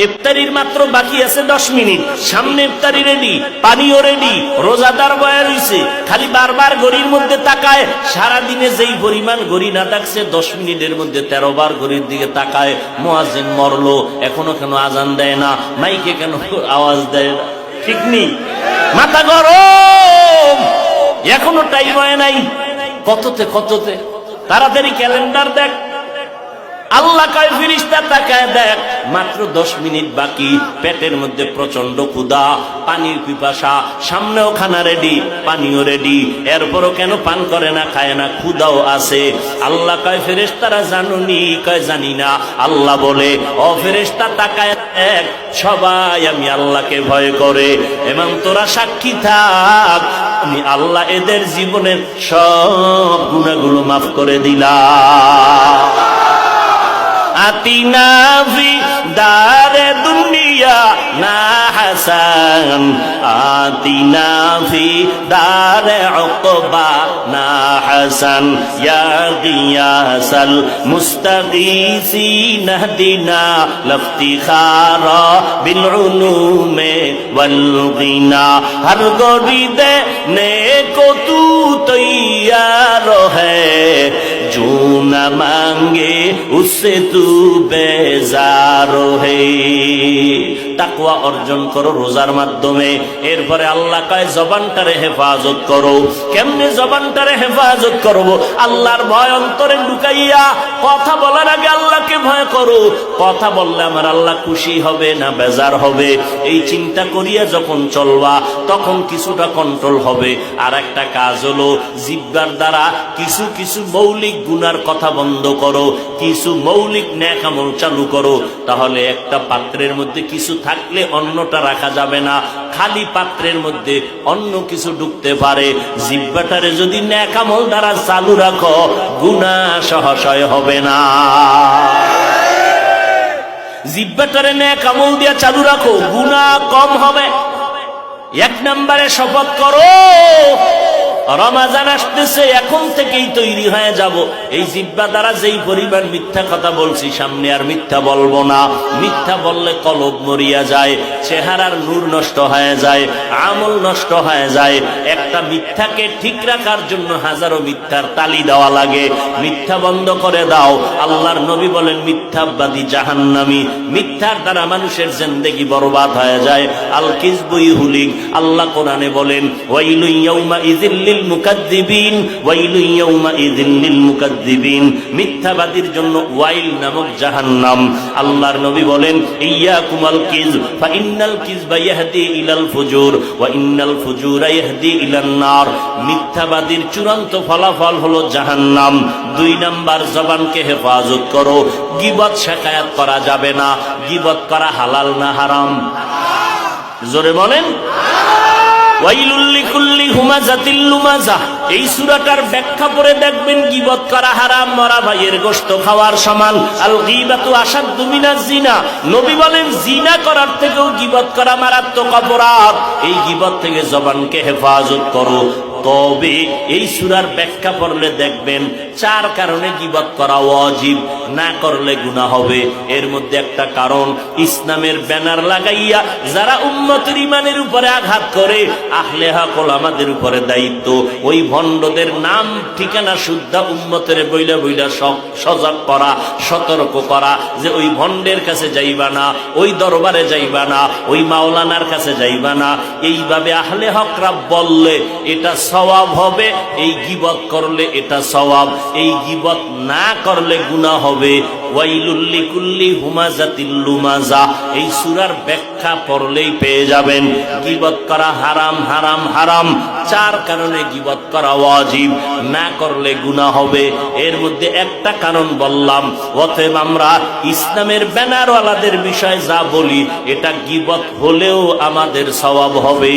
ইফতারির মাত্র বাকি আছে 10 মিনিট, সামনে ইফতারি রেডি, পানিও রেডি, রোজাদার বয়া রইছে, খালি বারবার ঘড়ির মধ্যে তাকায়। সারা দিনে যেই পরিমাণ ঘড়ি না থাকছে 10 মিনিটের মধ্যে 13 বার ঘড়ির দিকে তাকায়। মুয়াজ্জিন মরলো, এখনো কেন আজান দেয় না, মাইকে কেন আওয়াজ দেয় না? ঠিক নেই, মাথা গরম, এখনো টাইম হয় নাই। কততে তাড়াতাড়ি ক্যালেন্ডার দেখ। আল্লাহ কয় ফেরেশতা তাকায় দেখ, মাত্র 10 মিনিট বাকি, পেটের মধ্যে প্রচন্ড ক্ষুধা, পানির পিপাসা, সামনেও খানা রেডি, পানিও রেডি, এরপরও কেন পান করে না, খায় না, ক্ষুধাও আছে। আল্লাহ কয় ফেরেশতারা জানুনি? কয় জানি না। আল্লাহ বলে, ও ফেরেশতা তাকায় দেখ, সবাই আমি আল্লাহকে ভয় করে, এবং তোরা সাক্ষী থাক, আমি আল্লাহ এদের জীবনের সব গুনাহগুলো মাফ করে দিলাম। আতিনা ফি দারে দুনিয়া না হাসান, আতিনা ফি দারে উকবা না হাসান, ইয়া গিয়াসাল মুস্তাগীসিন হদিনা লফতিখারা বিল উলুমে ওয়াল গিনা। হর গরি দেনে কো তু তৈয়ার হ্যায়, जो न मांगे उससे तू बेजार है। তাকওয়া অর্জন করো রোজার মাধ্যমে। এরপরে আল্লাহ কয় জবানটারে হেফাজত করো। কেমনে জবানটারে হেফাজত করব? আল্লাহর ভয় অন্তরে লুকাইয়া কথা বলার আগে আল্লাহকে ভয় করো। কথা বললে আমার আল্লাহ খুশি হবে না বেজার হবে, এই চিন্তা করিয়া যখন চলবা তখন কিছুটা কন্ট্রোল হবে। আর একটা কাজ হলো জিহ্বার দ্বারা কিছু কিছু মৌলিক গুনার কথা বন্ধ করো, কিছু মৌলিক নেক আমল চালু করো। তাহলে একটা পাত্রের মধ্যে কিছু থাকলে অন্যটা রাখা যাবে না, খালি পাত্রের মধ্যে অন্য কিছু ঢুকতে পারে। জিহ্বাটারে যদি নেক আমল দ্বারা চালু রাখো, গুনাহ সহজে হবে না। জিহ্বাটারে নেক আমল দিয়া চালু রাখো, গুনাহ কম হবে। 1 নম্বরে শপথ করো, রমাজান আসতেছে, এখন থেকেই তৈরি হয়ে যাব। এই জিহ্বা দ্বারা যেই পরিমাণ মিথ্যা কথা বলছি, সামনে আর মিথ্যা বলবো না। মিথ্যা বললে কলব মরিয়া যায়, চেহারার নূর নষ্ট হয়ে যায়, আমল নষ্ট হয়ে যায়। একটা মিথ্যাকে ঠিক রাখার জন্য হাজারো মিথ্যার তালি দেওয়া লাগে। মিথ্যা বন্ধ করে দাও। আল্লাহর নবী বলেন, মিথ্যাবাদী জাহান্নামী। মিথ্যার দ্বারা মানুষের জিন্দেগি বরবাদ হয়ে যায়। আল কিযবু ইহুলিক। আল্লাহ কোরআনে বলেন, ওয়াইলু ইয়াউমা ইযিল মুকাদ্দিবিন, ওয়াইলু ইয়াউমাইযিন লিল মুকাদ্দিবিন। মিথ্যাবাদীর জন্য ওয়াইল নামক জাহান্নাম। আল্লাহর নবী বলেন, ইয়াকুমাল কিযব ফা ইন্নাল কিযবা ইয়াহদি ইলাল ফুজুর ওয়া ইন্নাল ফুজুরা ইয়াহদি ইলান নার। মিথ্যাবাদীর চূড়ান্ত ফলাফল হলো জাহান্নাম। 2 নাম্বার, জবানকে হেফাজত করো। গীবত শিকায়াত করা যাবে না। গীবত করা হালাল না হারাম? জোরে বলেন। ওয়াইলুল লিকুল্লি হুমাযাতিল লুমাযা। এই সূরাটার ব্যাখ্যা পড়ে দেখবেন গীবত করা হারাম, মরা ভাইয়ের গোশত খাওয়ার সমান। আল গীবাতু আশাদ্দু মিনাজ জিনা। নবী বলেন, জিনা করার থেকেও গীবত করা মারাত্মক অপরাধ। এই গীবত থেকে জবানকে হেফাজত করো। তবে এই সূরার ব্যাখ্যা পড়লে দেখবেন 4 কারণে গীবত করা ওয়াজিব, না করলে গুনাহ হবে। এর মধ্যে একটা কারণ, ইসলামের ব্যানার লাগাইয়া যারা উম্মতের ঈমানের উপরে আঘাত করে, আহলে হক ওলামাদের উপরে দায়িত্ব ওই ভণ্ডদের নাম ঠিকানা শুদ্ধা উম্মতের বইলা বইলা সজাগ করা, সতর্ক করা, যে ওই ভণ্ডের কাছে যাইবা না, ওই দরবারে যাইবা না, ওই মাওলানার কাছে যাইবা না। এইভাবে আহলে হকরা বললে এটা সওয়াব হবে, এই গীবত করলে এটা সওয়াব, এই গীবত না করলে গুনাহ হবে। ওয়াইলুল লিকুল্লি হুমাযাতিল লুমাযা। এই সূরার ব্যাখ্যা পড়লেই পেয়ে যাবেন গীবত করা হারাম, হারাম, হারাম। 4 কারণে গীবত করা ওয়াজিব, না করলে গুনাহ হবে। এর মধ্যে একটা কারণ বললাম। অতএব আমরা ইসলামের ব্যানারওয়ালাদের বিষয়ে যা বলি, এটা গীবত হলেও আমাদের সওয়াব হবে।